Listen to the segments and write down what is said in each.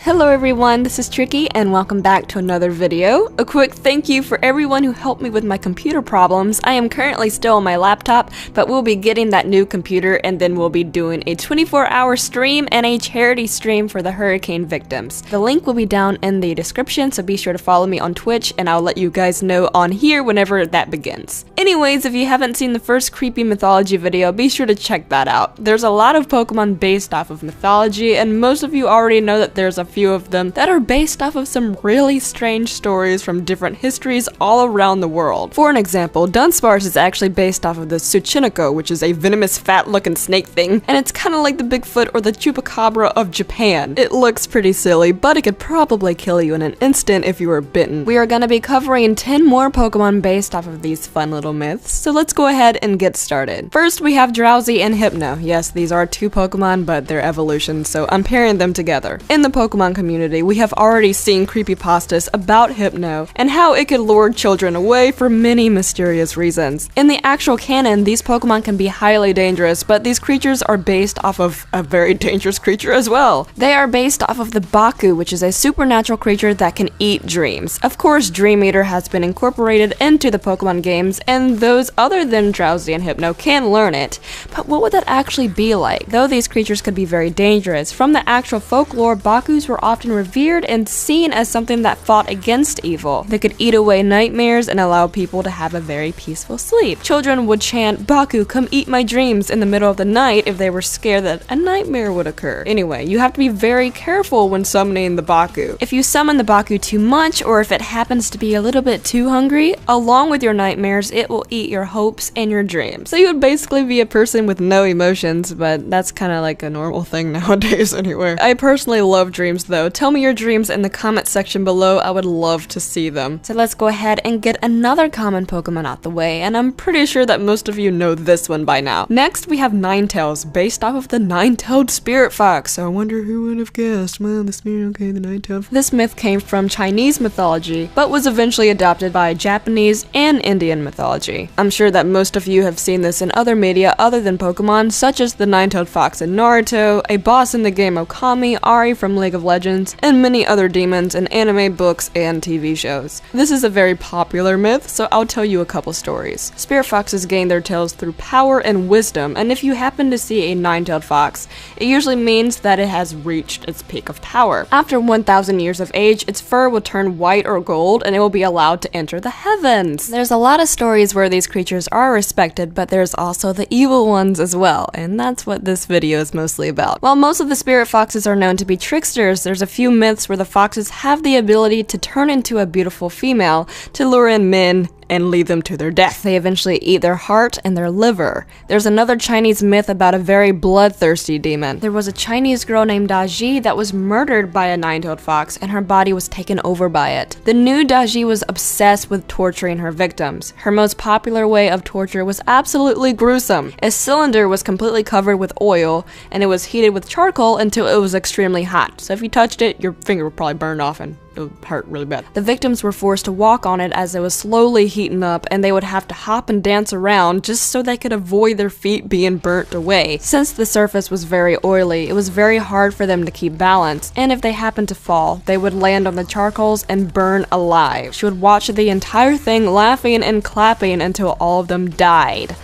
Hello everyone, this is Tricky and welcome back to another video. A quick thank you for everyone who helped me with my computer problems. I am currently still on my laptop, but we'll be getting that new computer and then we'll be doing a 24-hour stream and a charity stream for the hurricane victims. The link will be down in the description, so be sure to follow me on Twitch and I'll let you guys know on here whenever that begins. Anyways, if you haven't seen the first creepy mythology video, be sure to check that out. There's a lot of Pokemon based off of mythology, and most of you already know that there's a few of them that are based off of some really strange stories from different histories all around the world. For an example, Dunsparce is actually based off of the Tsuchinoko, which is a venomous fat looking snake thing, and it's kind of like the Bigfoot or the Chupacabra of Japan. It looks pretty silly, but it could probably kill you in an instant if you were bitten. We are going to be covering 10 more Pokemon based off of these fun little myths, so let's go ahead and get started. First, we have Drowsy and Hypno. Yes, these are two Pokemon, but they're evolutions, so I'm pairing them together. In the Pokemon community, we have already seen creepypastas about Hypno and how it could lure children away for many mysterious reasons. In the actual canon, these Pokemon can be highly dangerous, but these creatures are based off of a very dangerous creature as well. They are based off of the Baku, which is a supernatural creature that can eat dreams. Of course, Dream Eater has been incorporated into the Pokemon games, and those other than Drowsy and Hypno can learn it. But what would that actually be like? Though these creatures could be very dangerous, from the actual folklore, Bakus were often revered and seen as something that fought against evil. They could eat away nightmares and allow people to have a very peaceful sleep. Children would chant, "Baku, come eat my dreams," in the middle of the night if they were scared that a nightmare would occur. Anyway, you have to be very careful when summoning the Baku. If you summon the Baku too much, or if it happens to be a little bit too hungry, along with your nightmares, it will eat your hopes and your dreams. So you would basically be a person with no emotions, but that's kind of like a normal thing nowadays anyway. I personally love dreams though. Tell me your dreams in the comment section below, I would love to see them. So let's go ahead and get another common Pokemon out the way, and I'm pretty sure that most of you know this one by now. Next, we have Ninetales, based off of the nine-tailed spirit fox. So I wonder who would have guessed. Well, the spirit, okay, the nine-tailed. This myth came from Chinese mythology, but was eventually adopted by Japanese and Indian mythology. I'm sure that most of you have seen this in other media other than Pokemon, such as the nine-tailed fox in Naruto, a boss in the game Okami, Ari from League of Legends, and many other demons in anime, books, and TV shows. This is a very popular myth, so I'll tell you a couple stories. Spirit foxes gain their tails through power and wisdom, and if you happen to see a nine-tailed fox, it usually means that it has reached its peak of power. After 1,000 years of age, its fur will turn white or gold, and it will be allowed to enter the heavens. There's a lot of stories where these creatures are respected, but there's also the evil ones as well, and that's what this video is mostly about. While most of the spirit foxes are known to be tricksters, there's a few myths where the foxes have the ability to turn into a beautiful female to lure in men and lead them to their death. They eventually eat their heart and their liver. There's another Chinese myth about a very bloodthirsty demon. There was a Chinese girl named Daji that was murdered by a nine-tailed fox, and her body was taken over by it. The new Daji was obsessed with torturing her victims. Her most popular way of torture was absolutely gruesome. A cylinder was completely covered with oil, and it was heated with charcoal until it was extremely hot. So if you touched it, your finger would probably burn off and it would hurt really bad. The victims were forced to walk on it as it was slowly heating up, and they would have to hop and dance around just so they could avoid their feet being burnt away. Since the surface was very oily, it was very hard for them to keep balance, and if they happened to fall, they would land on the charcoals and burn alive. She would watch the entire thing laughing and clapping until all of them died.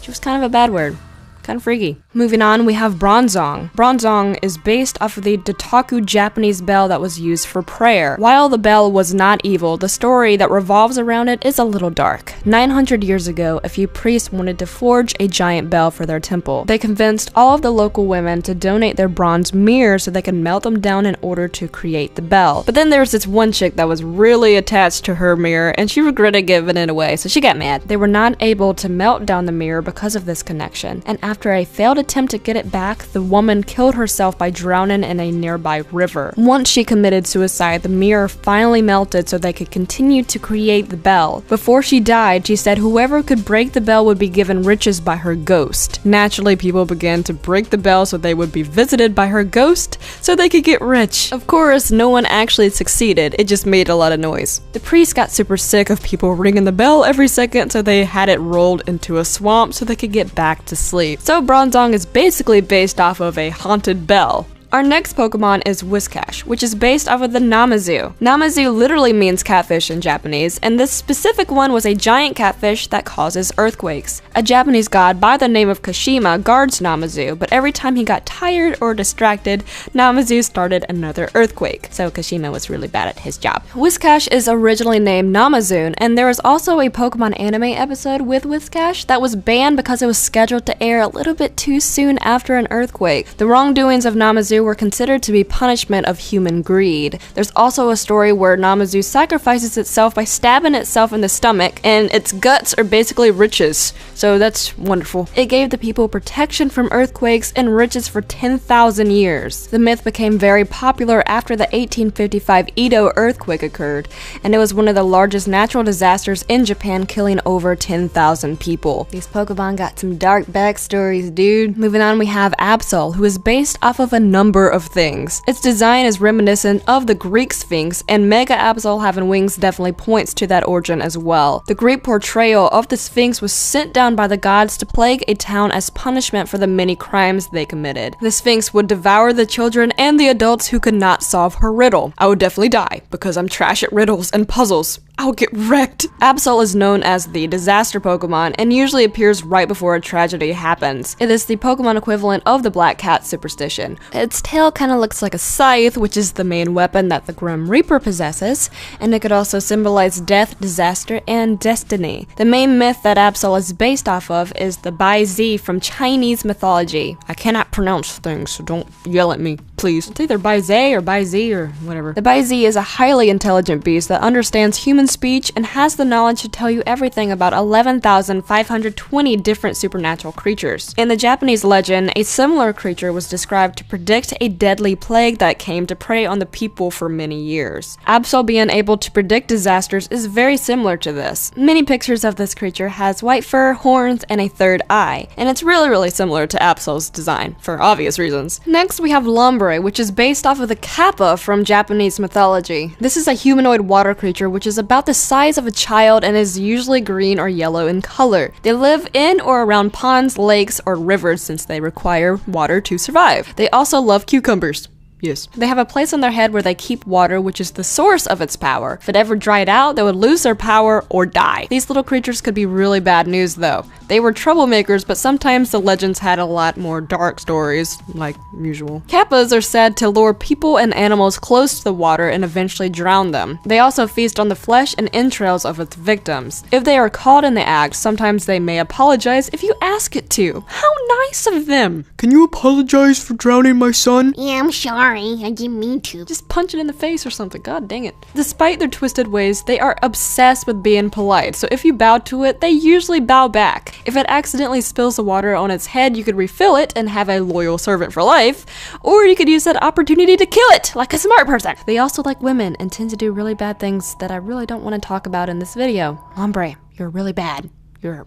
She was kind of a bad word. Kind of freaky. Moving on, we have Bronzong. Bronzong is based off of the Dotaku Japanese bell that was used for prayer. While the bell was not evil, the story that revolves around it is a little dark. 900 years ago, a few priests wanted to forge a giant bell for their temple. They convinced all of the local women to donate their bronze mirrors so they could melt them down in order to create the bell. But then there was this one chick that was really attached to her mirror, and she regretted giving it away, so she got mad. They were not able to melt down the mirror because of this connection, and after a failed attempt to get it back, the woman killed herself by drowning in a nearby river. Once she committed suicide, the mirror finally melted so they could continue to create the bell. Before she died, she said whoever could break the bell would be given riches by her ghost. Naturally, people began to break the bell so they would be visited by her ghost so they could get rich. Of course, no one actually succeeded, it just made a lot of noise. The priest got super sick of people ringing the bell every second, so they had it rolled into a swamp so they could get back to sleep. So Bronzong is basically based off of a haunted bell. Our next Pokemon is Whiscash, which is based off of the Namazu. Namazu literally means catfish in Japanese, and this specific one was a giant catfish that causes earthquakes. A Japanese god by the name of Kashima guards Namazu, but every time he got tired or distracted, Namazu started another earthquake. So Kashima was really bad at his job. Whiscash is originally named Namazune, and there was also a Pokemon anime episode with Whiscash that was banned because it was scheduled to air a little bit too soon after an earthquake. The wrongdoings of Namazu were considered to be punishment of human greed. There's also a story where Namazu sacrifices itself by stabbing itself in the stomach, and its guts are basically riches. So that's wonderful. It gave the people protection from earthquakes and riches for 10,000 years. The myth became very popular after the 1855 Edo earthquake occurred, and it was one of the largest natural disasters in Japan, killing over 10,000 people. These Pokemon got some dark backstories, dude. Moving on, we have Absol, who is based off of a number of things. Its design is reminiscent of the Greek Sphinx, and Mega Absol having wings definitely points to that origin as well. The Greek portrayal of the Sphinx was sent down by the gods to plague a town as punishment for the many crimes they committed. The Sphinx would devour the children and the adults who could not solve her riddle. I would definitely die because I'm trash at riddles and puzzles. I'll get wrecked. Absol is known as the disaster Pokemon and usually appears right before a tragedy happens. It is the Pokemon equivalent of the Black Cat superstition. Its tail kind of looks like a scythe, which is the main weapon that the Grim Reaper possesses, and it could also symbolize death, disaster, and destiny. The main myth that Absol is based off of is the Bai Zi from Chinese mythology. I cannot pronounce things, so don't yell at me, please. It's either Bai Zi or Bai Zi or whatever. The Bai Zi is a highly intelligent beast that understands human speech and has the knowledge to tell you everything about 11,520 different supernatural creatures. In the Japanese legend, a similar creature was described to predict a deadly plague that came to prey on the people for many years. Absol being able to predict disasters is very similar to this. Many pictures of this creature has white fur, horns, and a third eye, and it's really similar to Absol's design, for obvious reasons. Next, we have Lombre, which is based off of the Kappa from Japanese mythology. This is a humanoid water creature which is about the size of a child and is usually green or yellow in color. They live in or around ponds, lakes, or rivers since they require water to survive. They also love cucumbers. Yes. They have a place on their head where they keep water, which is the source of its power. If it ever dried out, they would lose their power or die. These little creatures could be really bad news though. They were troublemakers, but sometimes the legends had a lot more dark stories, like usual. Kappas are said to lure people and animals close to the water and eventually drown them. They also feast on the flesh and entrails of its victims. If they are caught in the act, sometimes they may apologize if you ask it to. How nice of them! Can you apologize for drowning my son? Yeah, I'm sorry. I didn't mean to. Just punch it in the face or something, god dang it. Despite their twisted ways, they are obsessed with being polite, so if you bow to it, they usually bow back. If it accidentally spills the water on its head, you could refill it and have a loyal servant for life, or you could use that opportunity to kill it, like a smart person. They also like women and tend to do really bad things that I really don't want to talk about in this video. Lombre, you're really bad. You're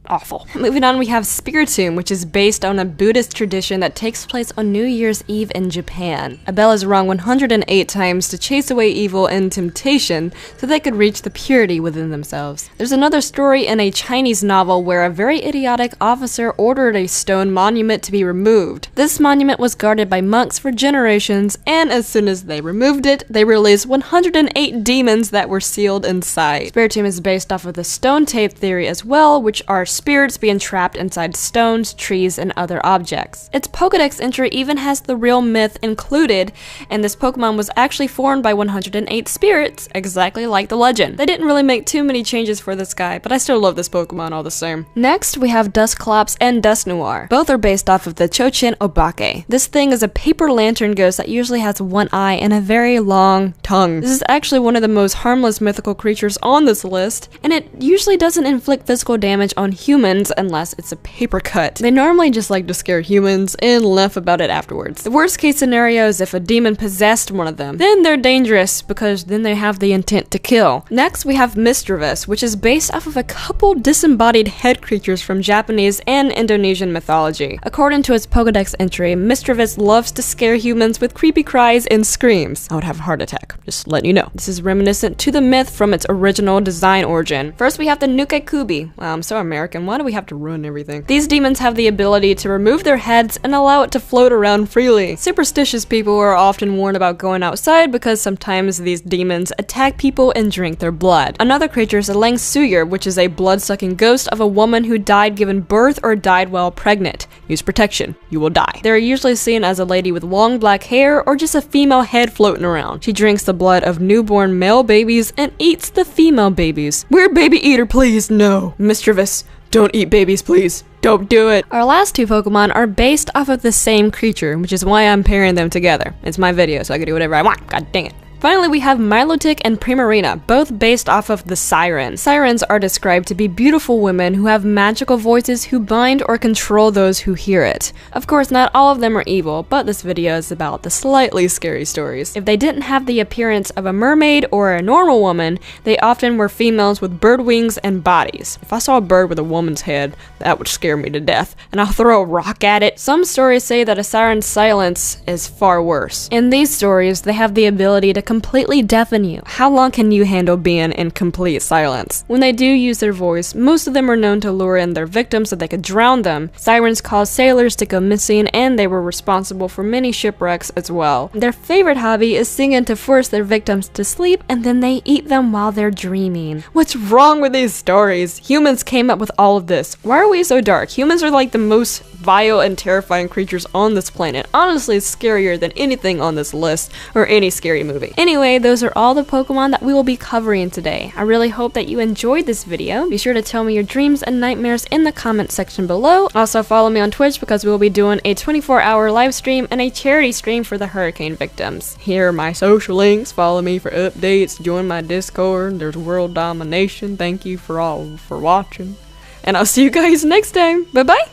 awful. Moving on, we have Spiritomb, which is based on a Buddhist tradition that takes place on New Year's Eve in Japan. A bell is rung 108 times to chase away evil and temptation so they could reach the purity within themselves. There's another story in a Chinese novel where a very idiotic officer ordered a stone monument to be removed. This monument was guarded by monks for generations, and as soon as they removed it, they released 108 demons that were sealed inside. Spiritomb is based off of the stone tape theory as well, which are spirits being trapped inside stones, trees, and other objects. Its Pokedex entry even has the real myth included, and this Pokemon was actually formed by 108 spirits, exactly like the legend. They didn't really make too many changes for this guy, but I still love this Pokemon all the same. Next, we have Dusclops and Dusknoir. Both are based off of the Chochin Obake. This thing is a paper lantern ghost that usually has one eye and a very long tongue. This is actually one of the most harmless mythical creatures on this list, and it usually doesn't inflict physical damage on humans unless it's a paper cut. They normally just like to scare humans and laugh about it afterwards. The worst case scenario is if a demon possessed one of them. Then they're dangerous because then they have the intent to kill. Next, we have Misdreavus, which is based off of a couple disembodied head creatures from Japanese and Indonesian mythology. According to its Pokedex entry, Misdreavus loves to scare humans with creepy cries and screams. I would have a heart attack, just letting you know. This is reminiscent to the myth from its original design origin. First, we have the Nuke Kubi. Wow, I'm so American and why do we have to ruin everything? These demons have the ability to remove their heads and allow it to float around freely. Superstitious people are often warned about going outside because sometimes these demons attack people and drink their blood. Another creature is a Lang Suyur, which is a blood-sucking ghost of a woman who died giving birth or died while pregnant. Use protection. You will die. They are usually seen as a lady with long black hair or just a female head floating around. She drinks the blood of newborn male babies and eats the female babies. We're baby eater, please. No. Mischievous. Don't eat babies, please. Don't do it. Our last two Pokemon are based off of the same creature, which is why I'm pairing them together. It's my video, so I can do whatever I want. God dang it. Finally, we have Milotic and Primarina, both based off of the Sirens. Sirens are described to be beautiful women who have magical voices who bind or control those who hear it. Of course, not all of them are evil, but this video is about the slightly scary stories. If they didn't have the appearance of a mermaid or a normal woman, they often were females with bird wings and bodies. If I saw a bird with a woman's head, that would scare me to death, and I'll throw a rock at it. Some stories say that a siren's silence is far worse. In these stories, they have the ability to completely deafen you. How long can you handle being in complete silence? When they do use their voice, most of them are known to lure in their victims so they could drown them. Sirens caused sailors to go missing, and they were responsible for many shipwrecks as well. Their favorite hobby is singing to force their victims to sleep, and then they eat them while they're dreaming. What's wrong with these stories? Humans came up with all of this. Why are we so dark? Humans are like the most vile and terrifying creatures on this planet. Honestly, it's scarier than anything on this list or any scary movie. Anyway, those are all the Pokemon that we will be covering today. I really hope that you enjoyed this video. Be sure to tell me your dreams and nightmares in the comment section below. Also follow me on Twitch because we will be doing a 24-hour live stream and a charity stream for the hurricane victims. Here are my social links. Follow me for updates. Join my Discord. There's world domination. Thank you for all for watching. And I'll see you guys next time. Bye bye.